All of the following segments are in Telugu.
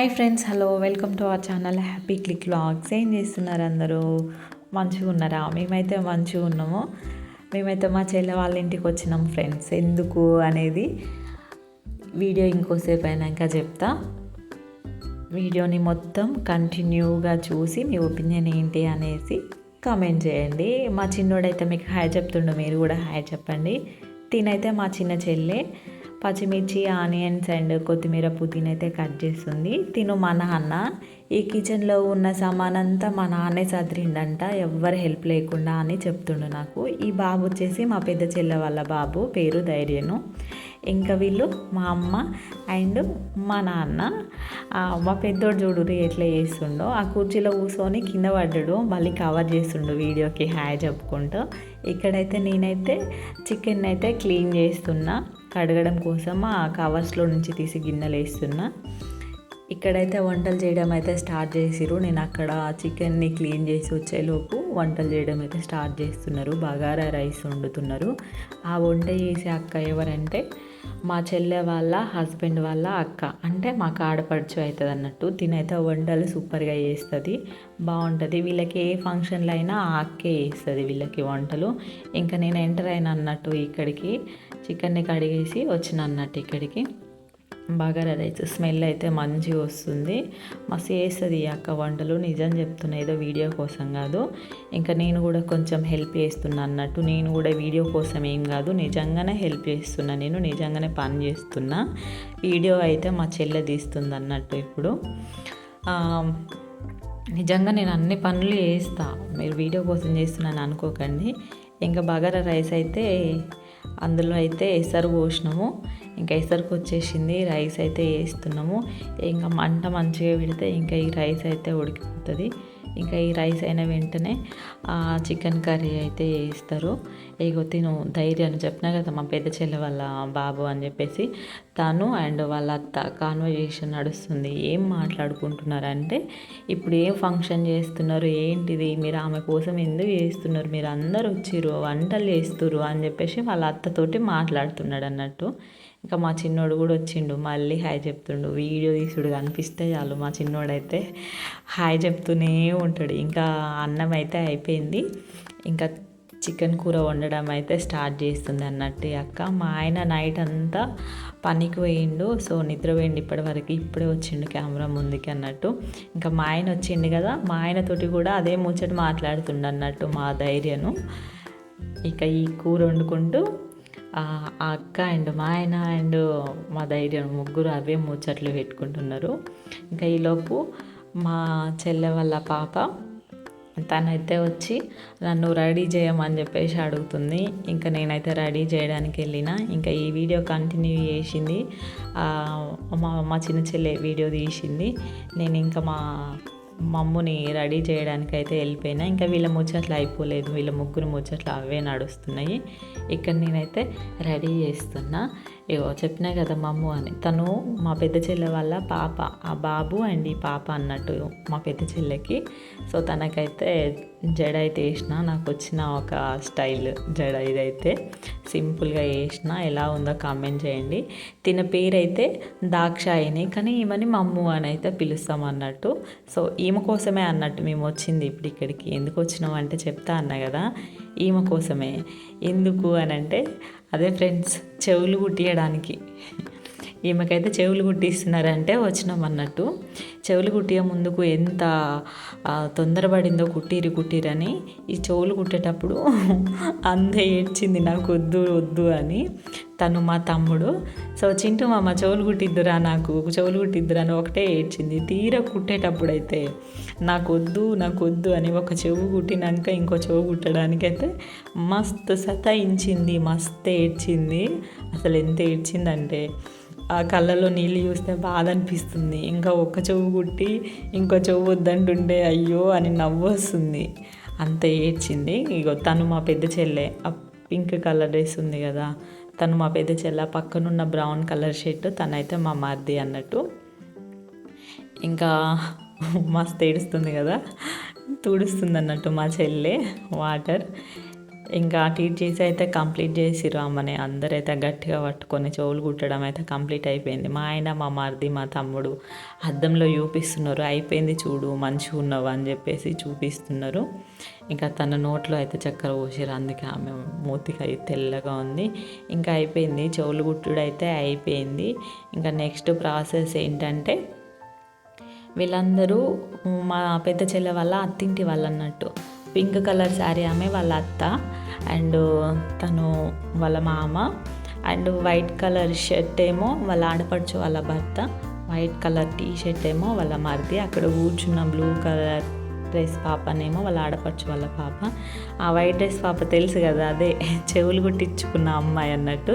Hi friends, hello, welcome to our channel happy click vlogs. ఏం చేస్తున్నారు అందరూ? మంచిగా ఉన్నారా? మేమైతే మంచిగా ఉన్నాము. మేమైతే మా చెల్లె వాళ్ళ ఇంటికి వచ్చినాం ఫ్రెండ్స్. ఎందుకు అనేది వీడియో ఇంకోసేపు అయినాక చెప్తా. వీడియోని మొత్తం కంటిన్యూగా చూసి మీ ఒపీనియన్ ఏంటి అనేసి కామెంట్ చేయండి. మా చిన్నోడైతే మీకు హాయ్ చెప్తుండో, మీరు కూడా హాయ్ చెప్పండి. తినైతే మా చిన్న చెల్లె పచ్చిమిర్చి, ఆనియన్స్ అండ్ కొత్తిమీర, పుదీనా అయితే కట్ చేస్తుంది. తిను మా నాన్న. ఈ కిచెన్లో ఉన్న సామాన్ అంతా మా నాన్నే సదిరిండంట, ఎవ్వరు హెల్ప్ లేకుండా అని చెప్తుండు నాకు. ఈ బాబు వచ్చేసి మా పెద్ద చెల్లె వాళ్ళ బాబు, పేరు ధైర్యను. ఇంకా వీళ్ళు మా అమ్మ అండ్ మా నాన్న. మా పెద్దోడు చూడు ఎట్లా చేస్తుండో, ఆ కుర్చీలో కూర్చొని కింద పడ్డాడు, మళ్ళీ కవర్ చేస్తుండు వీడియోకి హాయ్ చెప్పుకుంటూ. ఇక్కడైతే నేనైతే చికెన్ అయితే క్లీన్ చేస్తున్నా, కడగడం కోసం ఆ కవర్స్లో నుంచి తీసి గిన్నెలు వేస్తున్నా. ఇక్కడైతే వంటలు చేయడం అయితే స్టార్ట్ చేసిరు. నేను అక్కడ చికెన్ని క్లీన్ చేసి వచ్చేలోపు వంటలు చేయడం అయితే స్టార్ట్ చేస్తున్నారు. బగారా రైస్ వండుతున్నారు. ఆ వంట చేసే అక్క ఎవరంటే మా చెల్లె వాళ్ళ హస్బెండ్ వాళ్ళ అక్క, అంటే మాకు ఆడపడుచు అవుతుంది అన్నట్టు. తినైతే వంటలు సూపర్గా చేస్తుంది, బాగుంటుంది. వీళ్ళకి ఏ ఫంక్షన్లో అయినా ఆ అక్కే చేస్తుంది వీళ్ళకి వంటలు. ఇంకా నేను ఎంటర్ అయినా అన్నట్టు ఇక్కడికి, చికెన్ని కడిగేసి వచ్చిన అన్నట్టు ఇక్కడికి. బగారా రైస్ స్మెల్ అయితే మంచిగా వస్తుంది. మస్తు చేస్తుంది ఈ అక్క వంటలు, నిజం చెప్తున్నా, ఏదో వీడియో కోసం కాదు. ఇంకా నేను కూడా కొంచెం హెల్ప్ చేస్తున్నా అన్నట్టు. నేను కూడా వీడియో కోసం ఏం కాదు, నిజంగానే హెల్ప్ చేస్తున్నా, నేను నిజంగానే పని చేస్తున్నా. వీడియో అయితే మా చెల్లె తీస్తుంది అన్నట్టు. ఇప్పుడు నిజంగా నేను అన్ని పనులు చేస్తా, మీరు వీడియో కోసం చేస్తున్నాను అనుకోకండి. ఇంకా బగారా రైస్ అయితే అందులో అయితే ఎసరు పోసినాము. ఇంకా ఎసరుకు వచ్చేసింది, రైస్ అయితే వేస్తున్నాము. ఇంకా మంట మంచిగా పెడితే ఇంకా ఈ రైస్ అయితే ఉడికిపోతుంది. ఇంకా ఈ రైస్ అయిన వెంటనే చికెన్ కర్రీ అయితే వేస్తారు. ఇగో తిను ధైర్యాన్ని చెప్పినా కదా, మా పెద్ద చెల్లె వాళ్ళ బాబు అని చెప్పేసి, తను అండ్ వాళ్ళ అత్త కాన్వర్జేషన్ నడుస్తుంది. ఏం మాట్లాడుకుంటున్నారంటే, ఇప్పుడు ఏం ఫంక్షన్ చేస్తున్నారు, ఏంటిది, మీరు ఆమె కోసం ఎందుకు చేస్తున్నారు, మీరు అందరు వచ్చిర్రు, వంటలు చేస్తుర్రు అని చెప్పేసి వాళ్ళ అత్తతోటి మాట్లాడుతున్నాడు అన్నట్టు. ఇంకా మా చిన్నోడు కూడా వచ్చిండు, మళ్ళీ హాయ్ చెప్తుండు. వీడియో తీసుడు కనిపిస్తే చాలు మా చిన్నోడైతే హాయ్ చెప్తూనే ఉంటాడు. ఇంకా అన్నం అయితే అయిపోయింది, ఇంకా చికెన్ కూర వండడం అయితే స్టార్ట్ చేస్తుంది అన్నట్టు అక్క. మా ఆయన నైట్ అంతా పనికి పోయిండు, సో నిద్రపోయిండు ఇప్పటివరకు, ఇప్పుడే వచ్చిండు కెమెరా ముందుకి అన్నట్టు. ఇంకా మా ఆయన వచ్చిండు కదా, మా ఆయనతోటి కూడా అదే ముచ్చట మాట్లాడుతుండు అన్నట్టు మా ధైర్యను. ఇక ఈ కూర వండుకుంటూ ఆ అక్క అండ్ మా ఆయన అండ్ మా ధైర్యం ముగ్గురు అవే ముచ్చట్లు పెట్టుకుంటున్నారు. ఇంకా ఈలోపు మా చెల్లె వాళ్ళ పాప తనైతే వచ్చి నన్ను రెడీ చేయమని చెప్పేసి అడుగుతుంది. ఇంకా నేనైతే రెడీ చేయడానికి వెళ్ళిన. ఇంకా ఈ వీడియో కంటిన్యూ చేసింది మా చిన్న చెల్లె, వీడియో తీసింది. నేను ఇంకా మా మమ్ముని రెడీ చేయడానికి అయితే వెళ్ళిపోయినా. ఇంకా వీళ్ళ ముచ్చట్లు అయిపోలేదు, వీళ్ళ ముగ్గురు ముచ్చట్లు అవే నడుస్తున్నాయి. ఇక్కడ నేనైతే రెడీ చేస్తున్నా. ఇగో చెప్పినా కదా మమ్ము అని, తను మా పెద్ద చెల్లె వాళ్ళ పాప, ఆ బాబు అండ్ ఈ పాప అన్నట్టు మా పెద్ద చెల్లెకి. సో తనకైతే జడ అయితే వేసిన, నాకు వచ్చిన ఒక స్టైల్ జడ ఇదైతే సింపుల్గా వేసిన. ఎలా ఉందో కామెంట్ చేయండి. తిన పేరైతే దాక్షాయిని, కానీ ఈమెని మమ్ము అని అయితే పిలుస్తాం అన్నట్టు. సో ఈమె కోసమే అన్నట్టు మేము వచ్చింది ఇప్పుడు ఇక్కడికి. ఎందుకు వచ్చినాం అంటే చెప్తా అన్నా కదా, ఈమె కోసమే. ఎందుకు అని అంటే అదే ఫ్రెండ్స్, చెవులు కుట్టియడానికి. ఈమెకైతే చెవులు కుట్టిస్తున్నారంటే వచ్చినాం అన్నట్టు. చెవులు కుట్టియ ముందుకు ఎంత తొందరపడిందో, కుట్టిరని. ఈ చెవులు కుట్టేటప్పుడు అందే ఏడ్చింది, నాకు వద్దు వద్దు అని. తను మా తమ్ముడు. సో చింటూ మామ చెవులు కుట్టిద్దురా, నాకు చెవులు కుట్టిద్దురా అని ఒకటే ఏడ్చింది. తీర కుట్టేటప్పుడు అయితే నాకు వద్దు అని ఒక చెవు కుట్టినాక ఇంకో చెవు కుట్టడానికైతే మస్తు సతాయించింది, మస్తు ఏడ్చింది. అసలు ఎంత ఏడ్చిందంటే ఆ కళ్ళలో నీళ్ళు చూస్తే బాధ అనిపిస్తుంది. ఇంకా ఒక్క చెవు కుట్టి ఇంకో చెవు వద్దంటుంటే అయ్యో అని నవ్వు వస్తుంది, అంత ఏడ్చింది. ఇగో తను మా పెద్ద చెల్లె, ఆ పింక్ కలర్ డ్రెస్ ఉంది కదా, తను మా పెద్ద చెల్లె. పక్కనున్న బ్రౌన్ కలర్ షర్ట్ తనైతే మా మరిది అన్నట్టు. ఇంకా మస్తు ఏడుస్తుంది కదా, తుడుస్తుంది అన్నట్టు మా చెల్లె వాటర్. ఇంకా టీచ్ చేసి అయితే కంప్లీట్ చేసిర్రు అమ్మని. అందరైతే గట్టిగా పట్టుకొని చెవులు కుట్టడం అయితే కంప్లీట్ అయిపోయింది. మా ఆయన, మా మరిది, మా తమ్ముడు అద్దంలో చూపిస్తున్నారు, అయిపోయింది చూడు మంచిగా ఉన్నావు అని చెప్పేసి చూపిస్తున్నారు. ఇంకా తన నోట్లో అయితే చక్కెర పోసిర్రు, అందుకే ఆమె మూతికి అయితే తెల్లగా ఉంది. ఇంకా అయిపోయింది, చెవులు కుట్టుడు అయితే అయిపోయింది. ఇంకా నెక్స్ట్ ప్రాసెస్ ఏంటంటే వీళ్ళందరూ మా పెద్ద చెల్లె వాళ్ళ అత్తింటి వాళ్ళు అన్నట్టు. పింక్ కలర్ శారీ ఆమె వాళ్ళ అత్త, అండ్ తను వాళ్ళ మామ, అండ్ వైట్ కలర్ షర్ట్ ఏమో వాళ్ళ ఆడపడుచు వాళ్ళ భర్త, వైట్ కలర్ టీ షర్ట్ ఏమో వాళ్ళ మరిది, అక్కడ కూర్చున్న బ్లూ కలర్ డ్రెస్ పాపనేమో వాళ్ళ ఆడపడుచు వాళ్ళ పాప. ఆ వైట్ డ్రెస్ పాప తెలుసు కదా, అదే చెవులు కుట్టించుకున్న అమ్మాయి అన్నట్టు.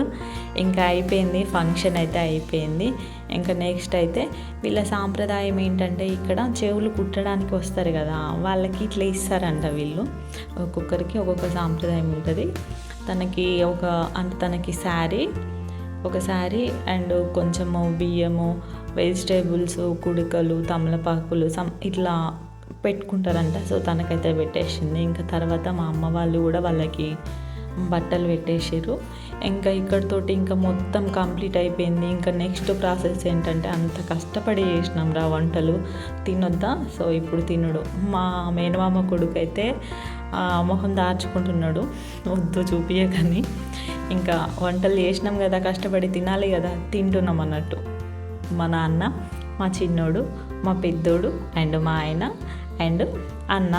ఇంకా అయిపోయింది, ఫంక్షన్ అయితే అయిపోయింది. ఇంకా నెక్స్ట్ అయితే వీళ్ళ సాంప్రదాయం ఏంటంటే ఇక్కడ చెవులు కుట్టడానికి వస్తారు కదా, వాళ్ళకి ఇట్లా ఇస్తారంట వీళ్ళు. ఒక్కొక్కరికి ఒక్కొక్క సాంప్రదాయం ఉంటుంది. తనకి ఒక శారీ అండ్ కొంచెము బియ్యము, వెజిటేబుల్స్, కుడుకలు, తమలపాకులు ఇట్లా పెట్టుకుంటారంట. సో తనకైతే పెట్టేసింది. ఇంకా తర్వాత మా అమ్మ వాళ్ళు కూడా వాళ్ళకి బట్టలు పెట్టేసారు. ఇంకా ఇక్కడితోటి ఇంకా మొత్తం కంప్లీట్ అయిపోయింది. ఇంకా నెక్స్ట్ ప్రాసెస్ ఏంటంటే అంత కష్టపడి చేసినాం రా వంటలు, తినొద్దా? సో ఇప్పుడు తినడు. మా మేనమామ కొడుకు అయితే మొహం దాచుకుంటున్నాడు, వద్దు చూపించకని. ఇంకా వంటలు చేసినాం కదా, కష్టపడి తినాలి కదా, తింటున్నాం అన్నట్టు. మా నాన్న, మా చిన్నోడు, మా పెద్దోడు అండ్ మా ఆయన అండ్ అన్న.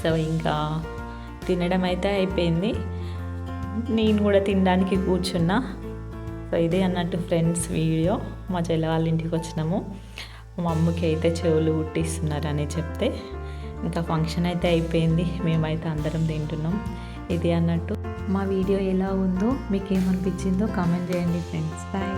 సో ఇంకా తినడం అయితే అయిపోయింది, నేను కూడా తినడానికి కూర్చున్నా. సో ఇదే అన్నట్టు ఫ్రెండ్స్ వీడియో. మా చెల్లె వాళ్ళ ఇంటికి వచ్చినాము, మా అమ్మకి అయితే చెవులు కుట్టిస్తున్నారని చెప్తే ఇంకా ఫంక్షన్ అయితే అయిపోయింది, మేమైతే అందరం తింటున్నాం. ఇది అన్నట్టు మా వీడియో ఎలా ఉందో, మీకు ఏమనిపించిందో కామెంట్ చేయండి ఫ్రెండ్స్. బాయ్.